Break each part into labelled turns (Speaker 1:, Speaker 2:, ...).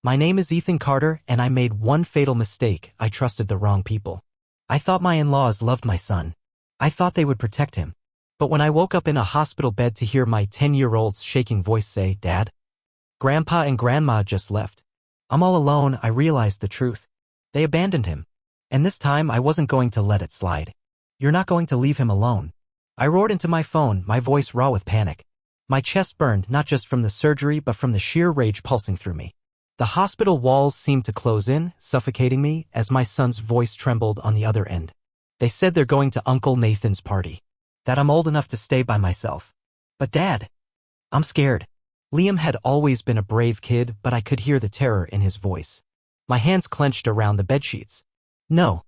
Speaker 1: My name is Ethan Carter, and I made one fatal mistake. I trusted the wrong people. I thought my in-laws loved my son. I thought they would protect him. But when I woke up in a hospital bed to hear my 10-year-old's shaking voice say, "Dad, Grandpa and Grandma just left. I'm all alone," I realized the truth. They abandoned him. And this time I wasn't going to let it slide. "You're not going to leave him alone." I roared into my phone, my voice raw with panic. My chest burned, not just from the surgery but from the sheer rage pulsing through me. The hospital walls seemed to close in, suffocating me, as my son's voice trembled on the other end. "They said they're going to Uncle Nathan's party. That I'm old enough to stay by myself." "But Dad, I'm scared." Liam had always been a brave kid, but I could hear the terror in his voice. My hands clenched around the bedsheets. No,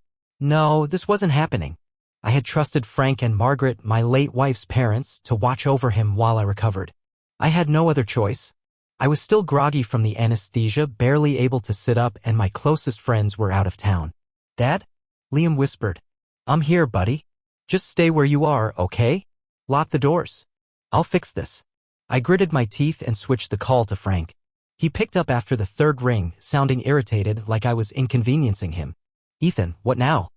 Speaker 1: this wasn't happening. I had trusted Frank and Margaret, my late wife's parents, to watch over him while I recovered. I had no other choice. I was still groggy from the anesthesia, barely able to sit up, and my closest friends were out of town. "Dad?" Liam whispered. "I'm here, buddy. Just stay where you are, okay? Lock the doors. I'll fix this." I gritted my teeth and switched the call to Frank. He picked up after the third ring, sounding irritated, like I was inconveniencing him. "Ethan, what now?"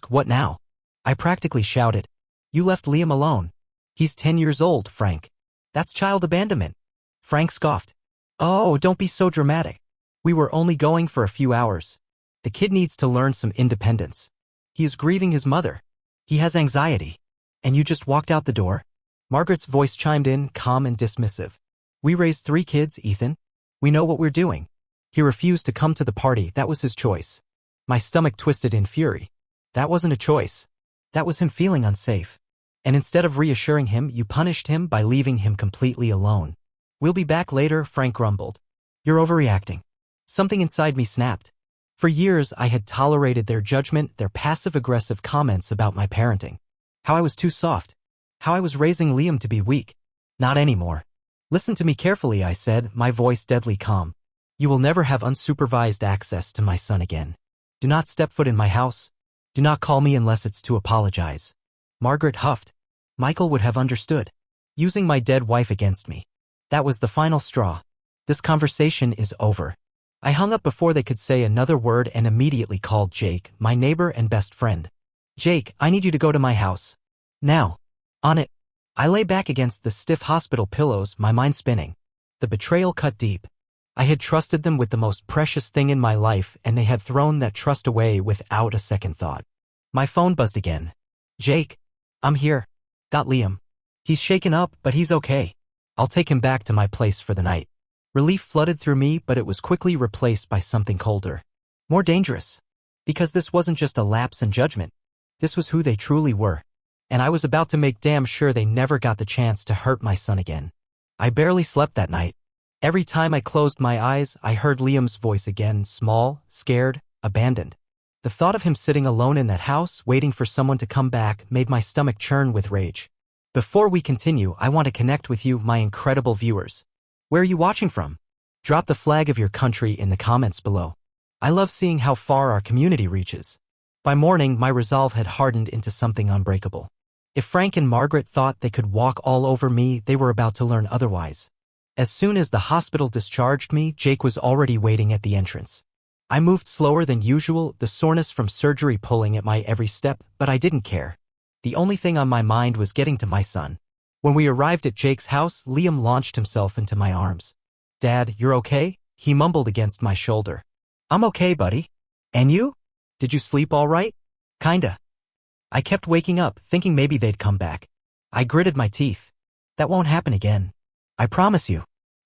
Speaker 1: What now? I practically shouted. "You left Liam alone. He's 10 years old, Frank. That's child abandonment." Frank scoffed. "Oh, don't be so dramatic. We were only going for a few hours. The kid needs to learn some independence. He is grieving his mother. He has anxiety. And you just walked out the door?" Margaret's voice chimed in, calm and dismissive. "We raised 3 kids, Ethan. We know what we're doing. He refused to come to the party. That was his choice." My stomach twisted in fury. That wasn't a choice. That was him feeling unsafe. And instead of reassuring him, you punished him by leaving him completely alone. "We'll be back later," Frank grumbled. "You're overreacting." Something inside me snapped. For years, I had tolerated their judgment, their passive-aggressive comments about my parenting. How I was too soft. How I was raising Liam to be weak. Not anymore. "Listen to me carefully," I said, my voice deadly calm. "You will never have unsupervised access to my son again. Do not step foot in my house. Do not call me unless it's to apologize." Margaret huffed. "Michael would have understood. Using my dead wife against me. That was the final straw. This conversation is over." I hung up before they could say another word and immediately called Jake, my neighbor and best friend. "Jake, I need you to go to my house. Now." "On it." I lay back against the stiff hospital pillows, my mind spinning. The betrayal cut deep. I had trusted them with the most precious thing in my life, and they had thrown that trust away without a second thought. My phone buzzed again. "Jake, I'm here. Got Liam. He's shaken up, but he's okay. I'll take him back to my place for the night." Relief flooded through me, but it was quickly replaced by something colder. More dangerous. Because this wasn't just a lapse in judgment. This was who they truly were. And I was about to make damn sure they never got the chance to hurt my son again. I barely slept that night. Every time I closed my eyes, I heard Liam's voice again, small, scared, abandoned. The thought of him sitting alone in that house, waiting for someone to come back, made my stomach churn with rage. Before we continue, I want to connect with you, my incredible viewers. Where are you watching from? Drop the flag of your country in the comments below. I love seeing how far our community reaches. By morning, my resolve had hardened into something unbreakable. If Frank and Margaret thought they could walk all over me, they were about to learn otherwise. As soon as the hospital discharged me, Jake was already waiting at the entrance. I moved slower than usual, the soreness from surgery pulling at my every step, but I didn't care. The only thing on my mind was getting to my son. When we arrived at Jake's house, Liam launched himself into my arms. "Dad, you're okay?" he mumbled against my shoulder. "I'm okay, buddy. And you? Did you sleep all right?" "Kinda." I kept waking up, thinking maybe they'd come back. I gritted my teeth. "That won't happen again. I promise you."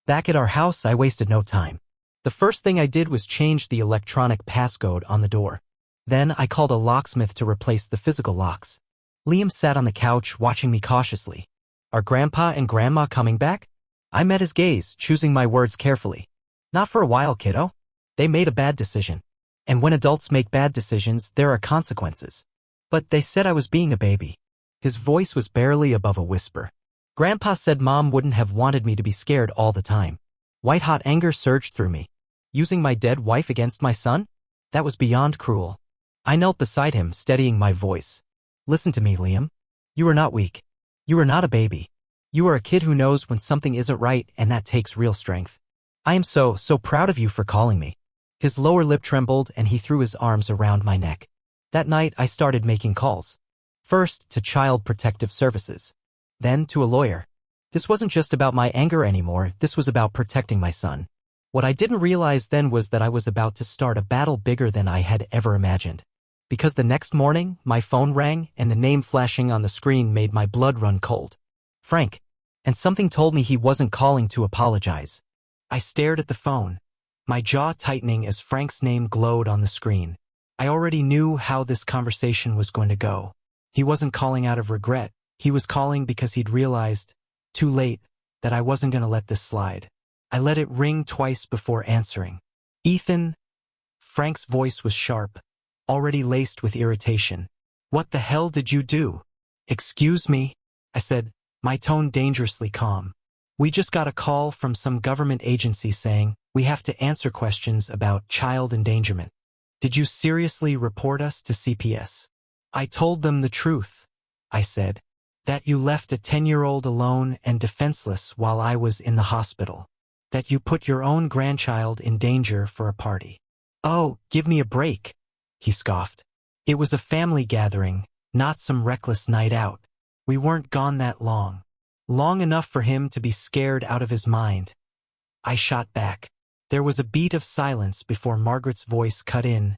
Speaker 1: Back at our house, I wasted no time. The first thing I did was change the electronic passcode on the door. Then I called a locksmith to replace the physical locks. Liam sat on the couch, watching me cautiously. "Are Grandpa and Grandma coming back?" I met his gaze, choosing my words carefully. "Not for a while, kiddo. They made a bad decision. And when adults make bad decisions, there are consequences. But they said I was being a baby." His voice was barely above a whisper. "Grandpa said Mom wouldn't have wanted me to be scared all the time." White-hot anger surged through me. Using my dead wife against my son? That was beyond cruel. I knelt beside him, steadying my voice. "Listen to me, Liam. You are not weak. You are not a baby. You are a kid who knows when something isn't right, and that takes real strength. I am so proud of you for calling me. His lower lip trembled and he threw his arms around my neck. That night, I started making calls. First to Child Protective Services. Then to a lawyer. This wasn't just about my anger anymore, this was about protecting my son. What I didn't realize then was that I was about to start a battle bigger than I had ever imagined. Because the next morning, my phone rang and the name flashing on the screen made my blood run cold. Frank. And something told me he wasn't calling to apologize. I stared at the phone, my jaw tightening as Frank's name glowed on the screen. I already knew how this conversation was going to go. He wasn't calling out of regret. He was calling because he'd realized, too late, that I wasn't going to let this slide. I let it ring twice before answering. Ethan? Frank's voice was sharp, already laced with irritation. What the hell did you do? Excuse me, I said, my tone dangerously calm. We just got a call from some government agency saying we have to answer questions about child endangerment. Did you seriously report us to CPS? I told them the truth, I said, that you left a 10-year-old alone and defenseless while I was in the hospital. That you put your own grandchild in danger for a party. Oh, give me a break, he scoffed. It was a family gathering, not some reckless night out. We weren't gone that long. Long enough for him to be scared out of his mind. I shot back. There was a beat of silence before Margaret's voice cut in,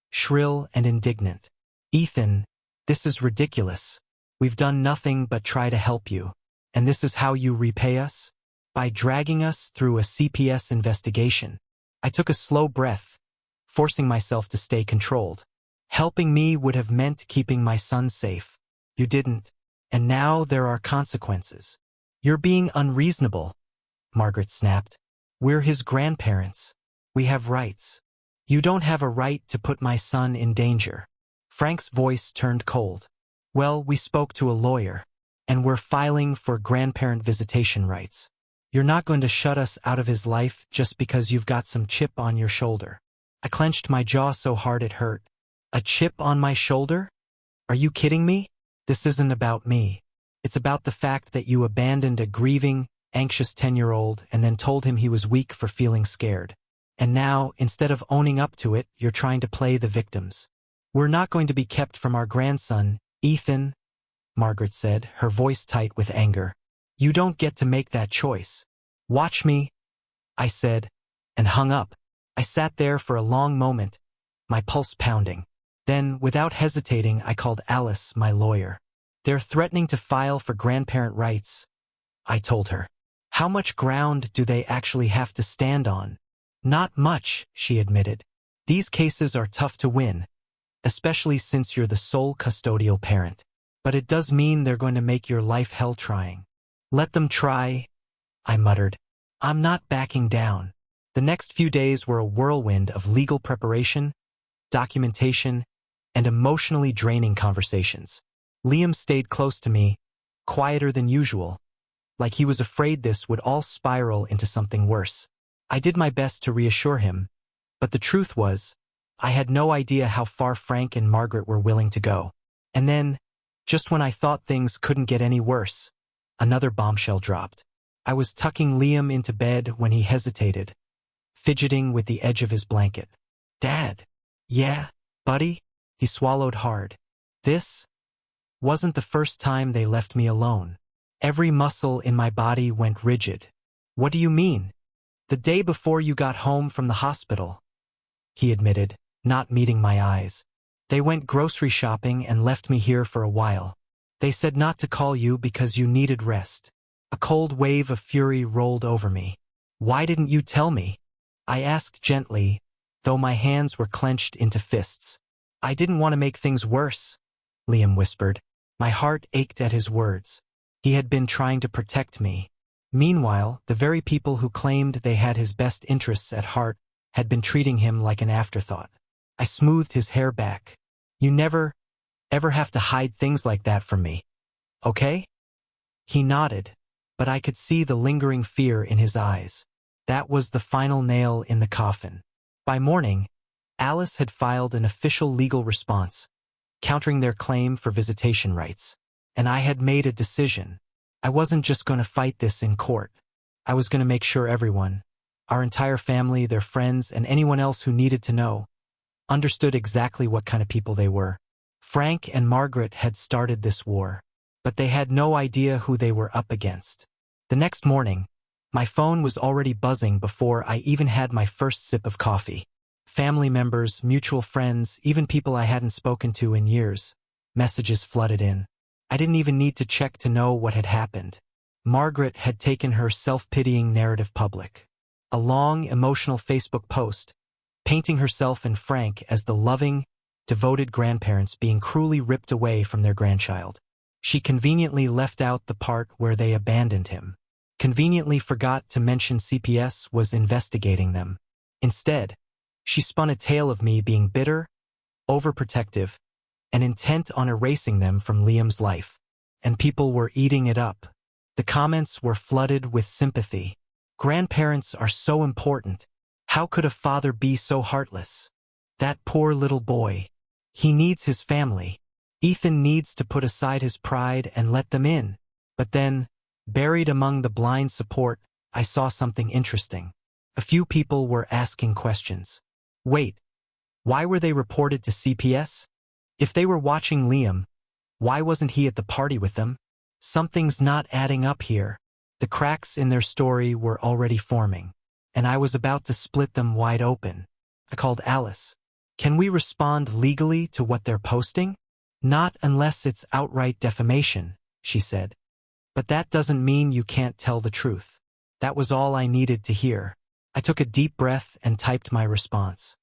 Speaker 1: shrill and indignant. Ethan, this is ridiculous. We've done nothing but try to help you. And this is how you repay us? By dragging us through a CPS investigation. I took a slow breath, forcing myself to stay controlled. Helping me would have meant keeping my son safe. You didn't. And now there are consequences. You're being unreasonable, Margaret snapped. We're his grandparents. We have rights. You don't have a right to put my son in danger. Frank's voice turned cold. Well, we spoke to a lawyer, and we're filing for grandparent visitation rights. You're not going to shut us out of his life just because you've got some chip on your shoulder. I clenched my jaw so hard it hurt. A chip on my shoulder? Are you kidding me? This isn't about me. It's about the fact that you abandoned a grieving, anxious 10-year-old and then told him he was weak for feeling scared. And now, instead of owning up to it, you're trying to play the victims. We're not going to be kept from our grandson, Ethan, Margaret said, her voice tight with anger. You don't get to make that choice. Watch me, I said, and hung up. I sat there for a long moment, my pulse pounding. Then, without hesitating, I called Alice, my lawyer. They're threatening to file for grandparent rights, I told her. How much ground do they actually have to stand on? Not much, she admitted. These cases are tough to win, especially since you're the sole custodial parent. But it does mean they're going to make your life hell trying. Let them try, I muttered. I'm not backing down. The next few days were a whirlwind of legal preparation, documentation, and emotionally draining conversations. Liam stayed close to me, quieter than usual, like he was afraid this would all spiral into something worse. I did my best to reassure him, but the truth was, I had no idea how far Frank and Margaret were willing to go. And then, just when I thought things couldn't get any worse, another bombshell dropped. I was tucking Liam into bed when he hesitated, fidgeting with the edge of his blanket. Dad. Yeah, buddy? He swallowed hard. This wasn't the first time they left me alone. Every muscle in my body went rigid. What do you mean? The day before you got home from the hospital, he admitted, not meeting my eyes. They went grocery shopping and left me here for a while. They said not to call you because you needed rest. A cold wave of fury rolled over me. Why didn't you tell me? I asked gently, though my hands were clenched into fists. I didn't want to make things worse, Liam whispered. My heart ached at his words. He had been trying to protect me. Meanwhile, the very people who claimed they had his best interests at heart had been treating him like an afterthought. I smoothed his hair back. You never, ever have to hide things like that from me. Okay? He nodded, but I could see the lingering fear in his eyes. That was the final nail in the coffin. By morning, Alice had filed an official legal response, countering their claim for visitation rights. And I had made a decision. I wasn't just going to fight this in court. I was going to make sure everyone, Our entire family, their friends, and anyone else who needed to know, understood exactly what kind of people they were. Frank and Margaret had started this war, but they had no idea who they were up against. The next morning, my phone was already buzzing before I even had my first sip of coffee. Family members, mutual friends, even people I hadn't spoken to in years. Messages flooded in. I didn't even need to check to know what had happened. Margaret had taken her self-pitying narrative public. A long, emotional Facebook post, painting herself and Frank as the loving, devoted grandparents being cruelly ripped away from their grandchild. She conveniently left out the part where they abandoned him. Conveniently forgot to mention CPS was investigating them. Instead, she spun a tale of me being bitter, overprotective, and intent on erasing them from Liam's life. And people were eating it up. The comments were flooded with sympathy. Grandparents are so important. How could a father be so heartless? That poor little boy. He needs his family. Ethan needs to put aside his pride and let them in. But then, buried among the blind support, I saw something interesting. A few people were asking questions. Wait, why were they reported to CPS? If they were watching Liam, why wasn't he at the party with them? Something's not adding up here. The cracks in their story were already forming, and I was about to split them wide open. I called Alice. Can we respond legally to what they're posting? Not unless it's outright defamation, she said. But that doesn't mean you can't tell the truth. That was all I needed to hear. I took a deep breath and typed my response.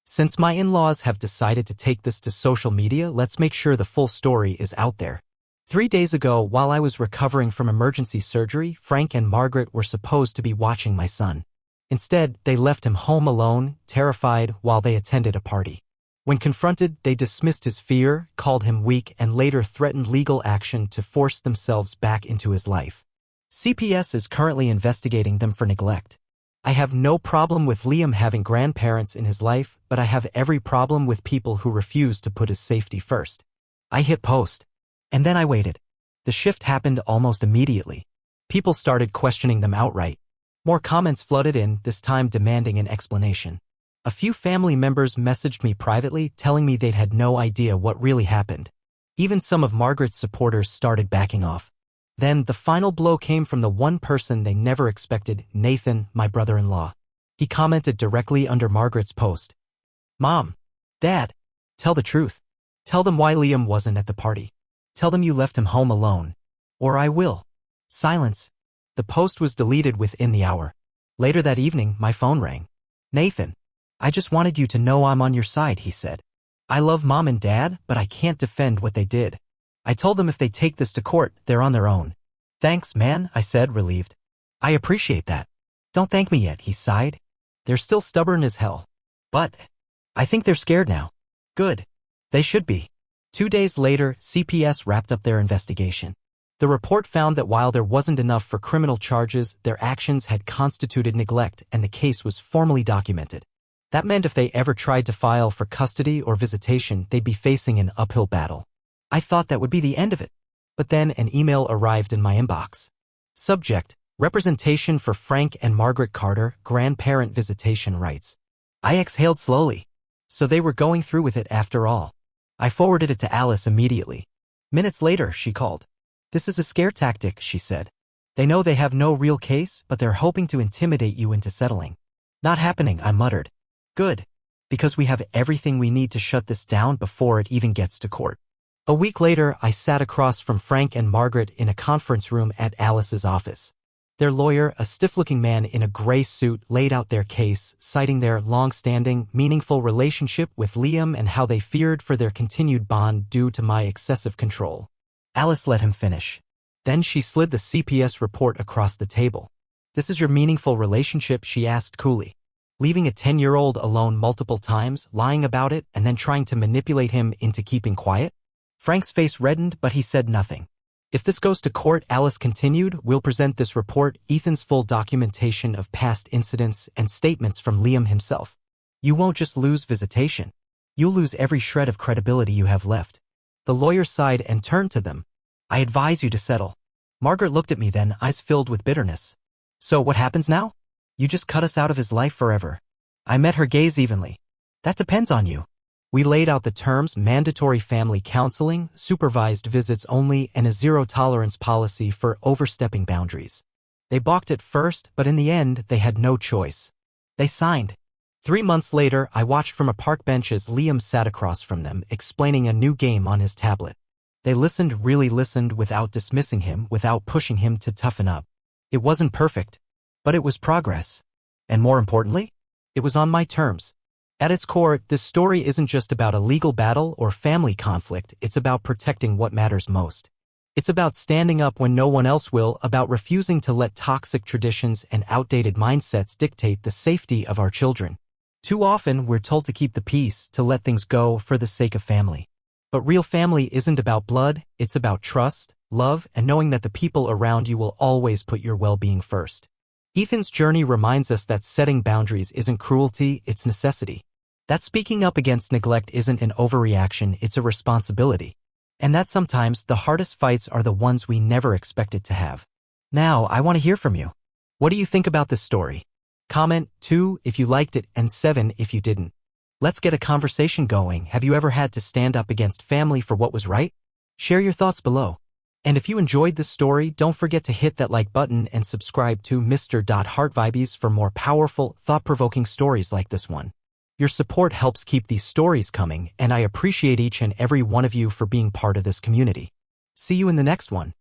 Speaker 1: Since my in-laws have decided to take this to social media, let's make sure the full story is out there. 3 days ago, while I was recovering from emergency surgery, Frank and Margaret were supposed to be watching my son. Instead, they left him home alone, terrified, while they attended a party. When confronted, they dismissed his fear, called him weak, and later threatened legal action to force themselves back into his life. CPS is currently investigating them for neglect. I have no problem with Liam having grandparents in his life, but I have every problem with people who refuse to put his safety first. I hit post. And then I waited. The shift happened almost immediately. People started questioning them outright. More comments flooded in, this time demanding an explanation. A few family members messaged me privately, telling me they'd had no idea what really happened. Even some of Margaret's supporters started backing off. Then the final blow came from the one person they never expected, Nathan, my brother-in-law. He commented directly under Margaret's post. Mom, Dad, tell the truth. Tell them why Liam wasn't at the party. Tell them you left him home alone. Or I will. Silence. The post was deleted within the hour. Later that evening, my phone rang. Nathan, I just wanted you to know I'm on your side, he said. I love Mom and Dad, but I can't defend what they did. I told them if they take this to court, they're on their own. Thanks, man, I said, relieved. I appreciate that. Don't thank me yet, he sighed. They're still stubborn as hell. But I think they're scared now. Good. They should be. 2 days later, CPS wrapped up their investigation. The report found that while there wasn't enough for criminal charges, their actions had constituted neglect and the case was formally documented. That meant if they ever tried to file for custody or visitation, they'd be facing an uphill battle. I thought that would be the end of it. But then an email arrived in my inbox. Subject: Representation for Frank and Margaret Carter, Grandparent Visitation Rights. I exhaled slowly. So they were going through with it after all. I forwarded it to Alice immediately. Minutes later, she called. This is a scare tactic, she said. They know they have no real case, but they're hoping to intimidate you into settling. Not happening, I muttered. Good. Because we have everything we need to shut this down before it even gets to court. A week later, I sat across from Frank and Margaret in a conference room at Alice's office. Their lawyer, a stiff-looking man in a gray suit, laid out their case, citing their long-standing, meaningful relationship with Liam and how they feared for their continued bond due to my excessive control. Alice let him finish. Then she slid the CPS report across the table. This is your meaningful relationship, she asked coolly. Leaving a 10-year-old alone multiple times, lying about it, and then trying to manipulate him into keeping quiet? Frank's face reddened, but he said nothing. If this goes to court, Alice continued, we'll present this report, Ethan's full documentation of past incidents and statements from Liam himself. You won't just lose visitation. You'll lose every shred of credibility you have left. The lawyer sighed and turned to them. I advise you to settle. Margaret looked at me then, eyes filled with bitterness. So what happens now? You just cut us out of his life forever. I met her gaze evenly. That depends on you. We laid out the terms: mandatory family counseling, supervised visits only, and a zero-tolerance policy for overstepping boundaries. They balked at first, but in the end, they had no choice. They signed. 3 months later, I watched from a park bench as Liam sat across from them, explaining a new game on his tablet. They listened, really listened, without dismissing him, without pushing him to toughen up. It wasn't perfect, but it was progress. And more importantly, it was on my terms. At its core, this story isn't just about a legal battle or family conflict, it's about protecting what matters most. It's about standing up when no one else will, about refusing to let toxic traditions and outdated mindsets dictate the safety of our children. Too often, we're told to keep the peace, to let things go for the sake of family. But real family isn't about blood, it's about trust, love, and knowing that the people around you will always put your well-being first. Ethan's journey reminds us that setting boundaries isn't cruelty, it's necessity. That speaking up against neglect isn't an overreaction, it's a responsibility. And that sometimes the hardest fights are the ones we never expected to have. Now, I want to hear from you. What do you think about this story? Comment 2 if you liked it and 7 if you didn't. Let's get a conversation going. Have you ever had to stand up against family for what was right? Share your thoughts below. And if you enjoyed this story, don't forget to hit that like button and subscribe to Mr.HeartVibes for more powerful, thought-provoking stories like this one. Your support helps keep these stories coming, and I appreciate each and every one of you for being part of this community. See you in the next one.